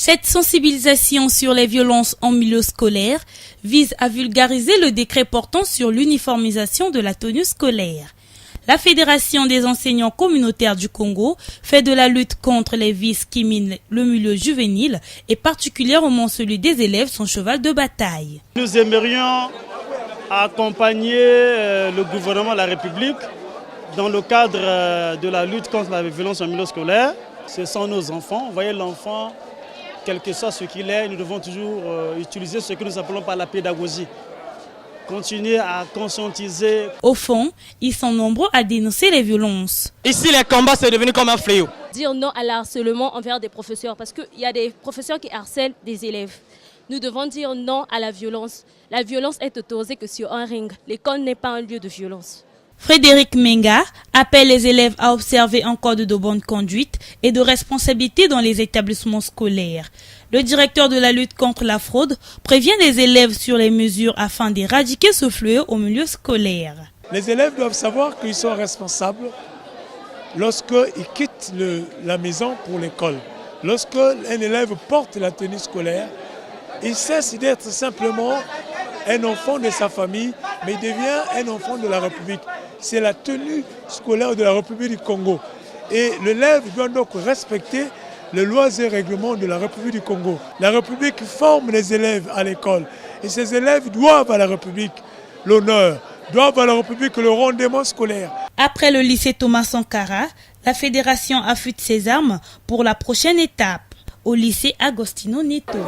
Cette sensibilisation sur les violences en milieu scolaire vise à vulgariser le décret portant sur l'uniformisation de la tenue scolaire. La Fédération des enseignants communautaires du Congo fait de la lutte contre les vices qui minent le milieu juvénile et particulièrement celui des élèves son cheval de bataille. Nous aimerions accompagner le gouvernement de la République dans le cadre de la lutte contre la violence en milieu scolaire. Ce sont nos enfants. Vous voyez, l'enfant, quel que soit ce qu'il est, nous devons toujours utiliser ce que nous appelons par la pédagogie. Continuer à conscientiser. Au fond, ils sont nombreux à dénoncer les violences. Ici, les combats, c'est devenu comme un fléau. Dire non à l'harcèlement envers des professeurs, parce qu'il y a des professeurs qui harcèlent des élèves. Nous devons dire non à la violence. La violence est autorisée que sur un ring. L'école n'est pas un lieu de violence. Frédéric Menga appelle les élèves à observer un code de bonne conduite et de responsabilité dans les établissements scolaires. Le directeur de la lutte contre la fraude prévient les élèves sur les mesures afin d'éradiquer ce fléau au milieu scolaire. Les élèves doivent savoir qu'ils sont responsables lorsqu'ils quittent la maison pour l'école. Lorsqu'un élève porte la tenue scolaire, il cesse d'être simplement un enfant de sa famille, mais il devient un enfant de la République. C'est la tenue scolaire de la République du Congo. Et l'élève doit donc respecter les lois et règlements de la République du Congo. La République forme les élèves à l'école. Et ces élèves doivent à la République l'honneur, doivent à la République le rendement scolaire. Après le lycée Thomas Sankara, la fédération affûte ses armes pour la prochaine étape, au lycée Agostino Neto.